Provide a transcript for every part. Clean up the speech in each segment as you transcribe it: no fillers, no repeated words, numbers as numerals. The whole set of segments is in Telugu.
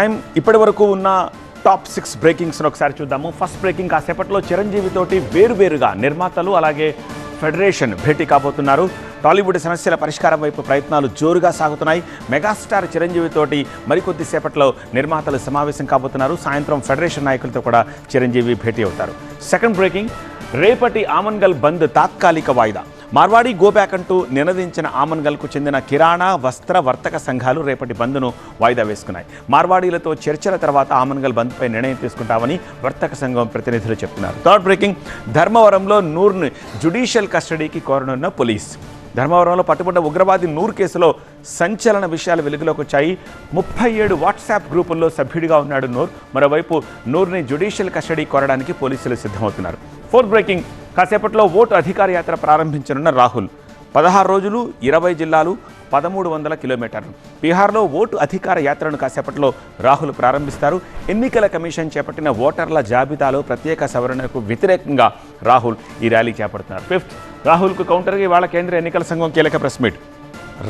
టైం ఇప్పటి వరకు ఉన్న టాప్ 6 బ్రేకింగ్స్ను ఒకసారి చూద్దాము. ఫస్ట్ బ్రేకింగ్ కాసేపట్లో చిరంజీవి తోటి వేరువేరుగా నిర్మాతలు అలాగే ఫెడరేషన్ భేటీ కాబోతున్నారు. టాలీవుడ్ సమస్యల పరిష్కారం వైపు ప్రయత్నాలు జోరుగా సాగుతున్నాయి. మెగాస్టార్ చిరంజీవి తోటి మరికొద్ది సేపట్లో నిర్మాతలు సమావేశం కాబోతున్నారు. సాయంత్రం ఫెడరేషన్ నాయకులతో కూడా చిరంజీవి భేటీ అవుతారు. సెకండ్ బ్రేకింగ్, రేపటి ఆమన్గల్ బంద్ తాత్కాలిక వాయిదా. మార్వాడి గోబ్యాక్ అంటూ నినదించిన ఆమన్గల్కు చెందిన కిరాణా వస్త్ర వర్తక సంఘాలు రేపటి బంద్ను వాయిదా వేసుకున్నాయి. మార్వాడీలతో చర్చల తర్వాత ఆమన్గల్ బంద్పై నిర్ణయం తీసుకుంటామని వర్తక సంఘం ప్రతినిధులు చెప్తున్నారు. థర్డ్ బ్రేకింగ్, ధర్మవరంలో నూర్ను జ్యుడిషియల్ కస్టడీకి కోరనున్న పోలీస్. ధర్మవరంలో పట్టుబడ్డ ఉగ్రవాది నూర్ కేసులో సంచలన విషయాలు వెలుగులోకి వచ్చాయి. 37 వాట్సాప్ గ్రూపుల్లో సభ్యుడిగా ఉన్నాడు నూర్. మరోవైపు నూర్ని జ్యుడిషియల్ కస్టడీ కోరడానికి పోలీసులు సిద్ధమవుతున్నారు. ఫోర్త్ బ్రేకింగ్, కాసేపట్లో ఓటు అధికార యాత్ర ప్రారంభించనున్న రాహుల్. 16 రోజులు 20 జిల్లాలు 1300 కిలోమీటర్లు. బీహార్లో ఓటు అధికార యాత్రను కాసేపట్లో రాహుల్ ప్రారంభిస్తారు. ఎన్నికల కమిషన్ చేపట్టిన ఓటర్ల జాబితాలో ప్రత్యేక సవరణకు వ్యతిరేకంగా రాహుల్ ఈ ర్యాలీ చేపడుతున్నారు. ఫిఫ్త్, రాహుల్కు కౌంటర్గా ఇవాళ కేంద్ర ఎన్నికల సంఘం కీలక ప్రెస్ మీట్.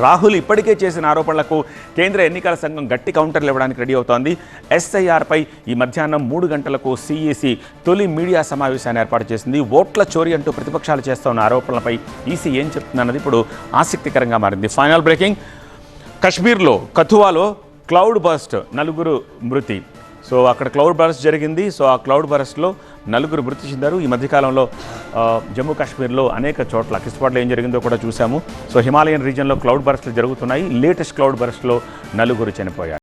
రాహుల్ ఇప్పటికే చేసిన ఆరోపణలకు కేంద్ర ఎన్నికల సంఘం గట్టి కౌంటర్లు ఇవ్వడానికి రెడీ అవుతోంది. ఎస్ఐఆర్పై ఈ మధ్యాహ్నం 3 గంటలకు సిఈసి తొలి మీడియా సమావేశాన్ని ఏర్పాటు చేసింది. ఓట్ల చోరీ అంటూ ప్రతిపక్షాలు చేస్తున్న ఆరోపణలపై ఈసీ ఏం చెప్తుందన్నది ఇప్పుడు ఆసక్తికరంగా మారింది. ఫైనల్ బ్రేకింగ్, కశ్మీర్లో కథువాలో క్లౌడ్ బర్స్ట్, 4 మృతి. సో అక్కడ క్లౌడ్ బర్స్ట్ జరిగింది. సో ఆ క్లౌడ్ బర్స్ట్లో 4 మృతి చెందారు. ఈ మధ్యకాలంలో జమ్మూ కాశ్మీర్లో అనేక చోట్ల కిస్వాడ్లో ఏం జరిగిందో కూడా చూసాము. సో హిమాలయన్ రీజియన్లో క్లౌడ్ బర్స్ట్లు జరుగుతున్నాయి. లేటెస్ట్ క్లౌడ్ బర్స్ట్లో 4 చనిపోయారు.